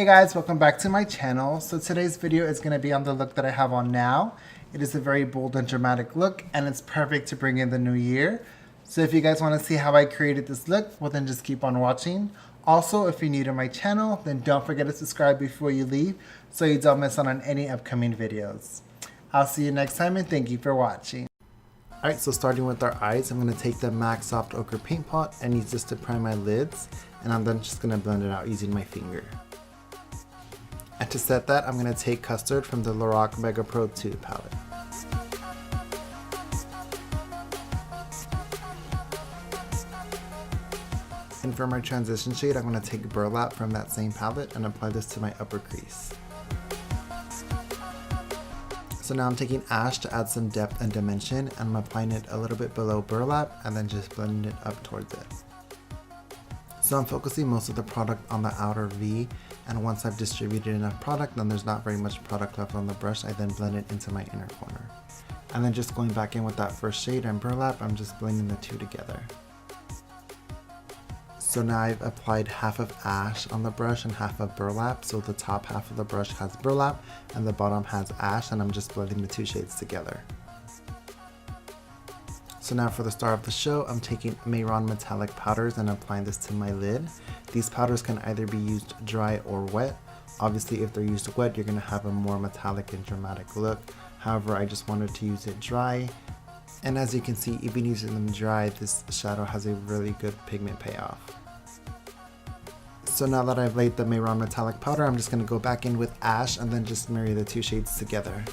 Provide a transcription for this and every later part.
Hey guys, welcome back to my channel. So today's video is going to be on the look that I have on now. It is a very bold and dramatic look and it's perfect to bring in the new year. So if you guys want to see how I created this look, well then just keep on watching. Also, if you're new to my channel, then don't forget to subscribe before you leave so you don't miss out on any upcoming videos. I'll see you next time and thank you for watching. Alright, so starting with our eyes, I'm going to take the MAC Soft Ochre Paint Pot and use this to prime my lids, and I'm then just going to blend it out using my finger. And to set that, I'm going to take Custard from the Lorac Mega Pro 2 palette. And for my transition shade, I'm going to take Burlap from that same palette and apply this to my upper crease. So now I'm taking Ash to add some depth and dimension, and I'm applying it a little bit below Burlap and then just blending it up towards it. So I'm focusing most of the product on the outer V, and once I've distributed enough product, then there's not very much product left on the brush, I then blend it into my inner corner. And then just going back in with that first shade and Burlap, I'm just blending the two together. So now I've applied half of Ash on the brush and half of Burlap, so the top half of the brush has Burlap and the bottom has Ash, and I'm just blending the two shades together. So now for the star of the show, I'm taking Mehron metallic powders and applying this to my lid. These powders can either be used dry or wet. Obviously if they're used wet, you're going to have a more metallic and dramatic look. However, I just wanted to use it dry. And as you can see, even using them dry, this shadow has a really good pigment payoff. So now that I've laid the Mehron metallic powder, I'm just going to go back in with Ash and then just marry the two shades together.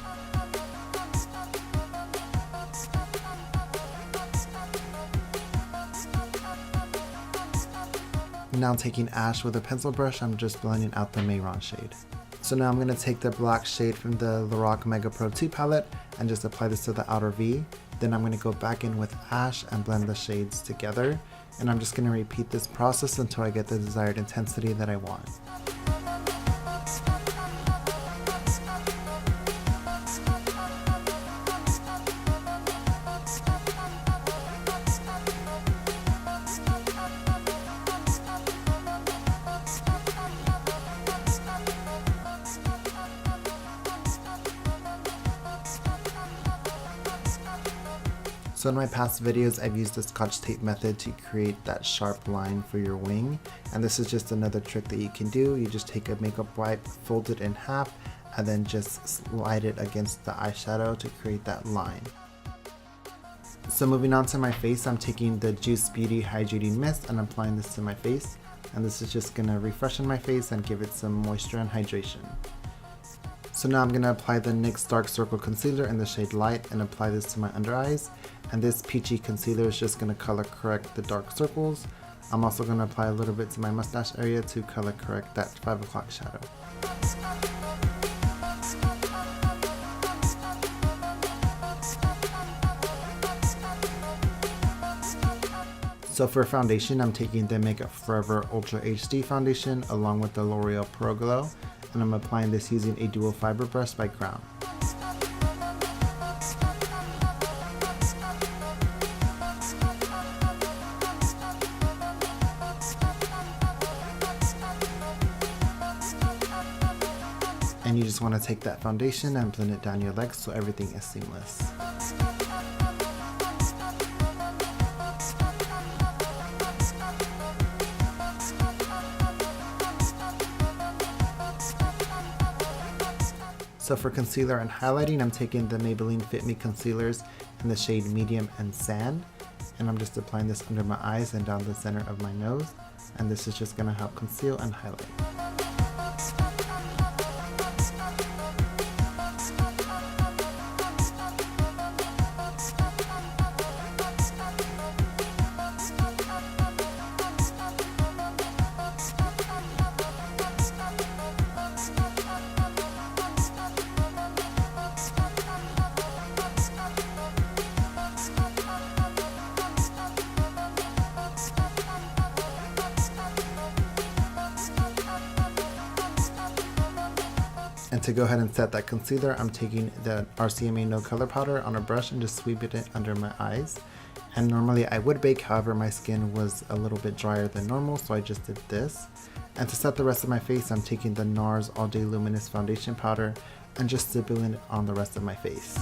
Now taking Ash with a pencil brush, I'm just blending out the Mehron shade. So now I'm going to take the black shade from the Lorac Mega Pro 2 palette and just apply this to the outer V. Then I'm going to go back in with Ash and blend the shades together. And I'm just going to repeat this process until I get the desired intensity that I want. So in my past videos, I've used the Scotch tape method to create that sharp line for your wing, and this is just another trick that you can do. You just take a makeup wipe, fold it in half, and then just slide it against the eyeshadow to create that line. So moving on to my face, I'm taking the Juice Beauty Hydrating Mist and applying this to my face, and this is just going to refreshen my face and give it some moisture and hydration. So now I'm going to apply the NYX Dark Circle Concealer in the shade Light and apply this to my under eyes. And this peachy concealer is just going to color correct the dark circles. I'm also going to apply a little bit to my mustache area to color correct that 5 o'clock shadow. So for foundation, I'm taking the Makeup Forever Ultra HD foundation along with the L'Oreal Pro Glow, and I'm applying this using a dual fiber brush by Crown. And you just want to take that foundation and blend it down your legs so everything is seamless. So for concealer and highlighting, I'm taking the Maybelline Fit Me Concealers in the shade Medium and Sand, and I'm just applying this under my eyes and down the center of my nose, and this is just going to help conceal and highlight. And to go ahead and set that concealer, I'm taking the RCMA No Color Powder on a brush and just sweeping it under my eyes. And normally I would bake, however my skin was a little bit drier than normal, so I just did this. And to set the rest of my face, I'm taking the NARS All Day Luminous Foundation Powder and just stippling it on the rest of my face.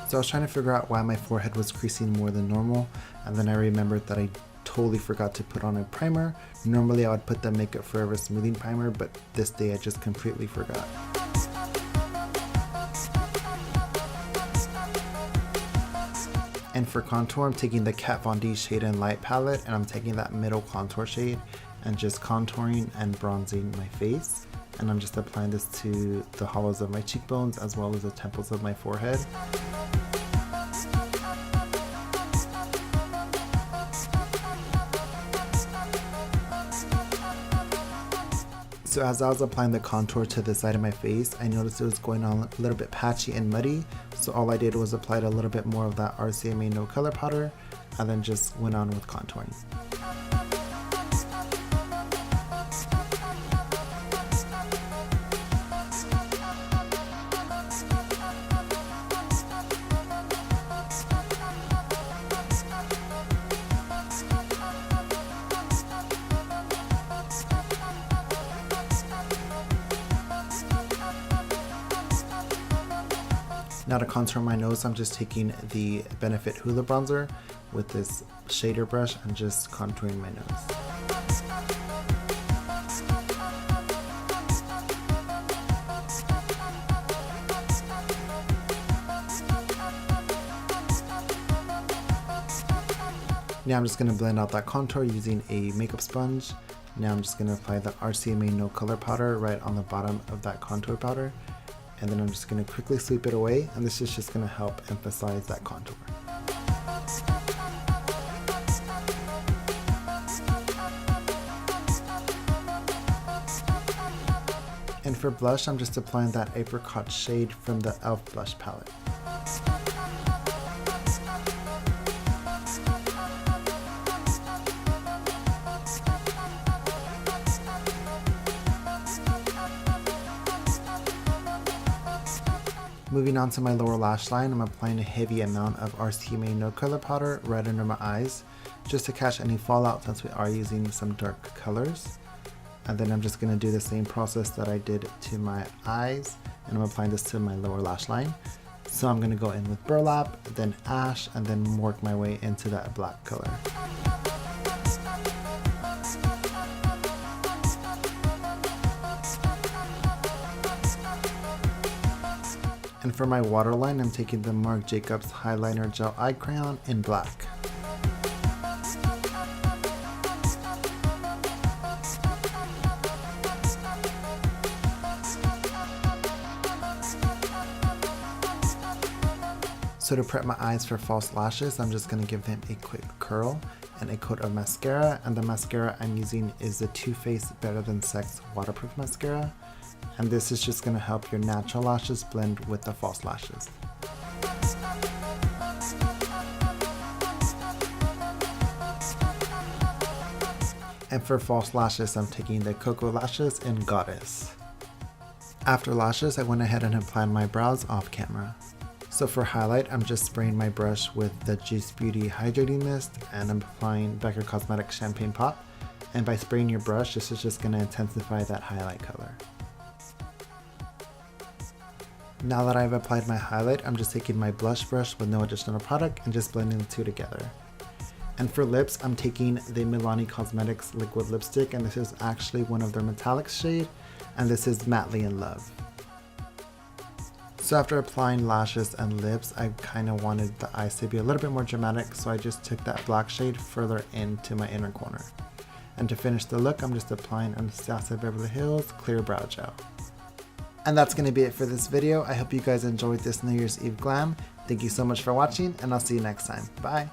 So I was trying to figure out why my forehead was creasing more than normal, and then I remembered that I totally forgot to put on a primer. Normally I would put the Makeup Forever smoothing primer, but this day I just completely forgot. And for contour, I'm taking the Kat Von D Shade and Light palette, and I'm taking that middle contour shade and just contouring and bronzing my face. And I'm just applying this to the hollows of my cheekbones as well as the temples of my forehead. So as I was applying the contour to the side of my face, I noticed it was going on a little bit patchy and muddy. So all I did was apply a little bit more of that RCMA No Color Powder and then just went on with contouring. Now to contour my nose, I'm just taking the Benefit Hoola Bronzer with this shader brush and just contouring my nose. Now I'm just going to blend out that contour using a makeup sponge. Now I'm just going to apply the RCMA No Color Powder right on the bottom of that contour powder. And then I'm just going to quickly sweep it away, and this is just going to help emphasize that contour. And for blush, I'm just applying that apricot shade from the e.l.f. blush palette. Moving on to my lower lash line, I'm applying a heavy amount of RCMA No Color Powder right under my eyes, just to catch any fallout since we are using some dark colors. And then I'm just going to do the same process that I did to my eyes, and I'm applying this to my lower lash line. So I'm going to go in with burlap, then ash, and then work my way into that black color. And for my waterline, I'm taking the Marc Jacobs Highliner Gel Eye Crayon in black. So to prep my eyes for false lashes, I'm just going to give them a quick curl and a coat of mascara. And the mascara I'm using is the Too Faced Better Than Sex Waterproof Mascara. And this is just going to help your natural lashes blend with the false lashes. And for false lashes, I'm taking the KoKo lashes in Goddess. After lashes, I went ahead and applied my brows off camera. So for highlight, I'm just spraying my brush with the Juice Beauty Hydrating Mist, and I'm applying Becker Cosmetics Champagne Pop. And by spraying your brush, this is just going to intensify that highlight color. Now that I've applied my highlight, I'm just taking my blush brush with no additional product and just blending the two together. And for lips, I'm taking the Milani Cosmetics liquid lipstick, and this is actually one of their metallics shade, and this is Madly in Love. So after applying lashes and lips, I kind of wanted the eyes to be a little bit more dramatic, so I just took that black shade further into my inner corner. And to finish the look, I'm just applying Anastasia Beverly Hills Clear Brow Gel. And that's going to be it for this video. I hope you guys enjoyed this New Year's Eve glam. Thank you so much for watching, and I'll see you next time. Bye!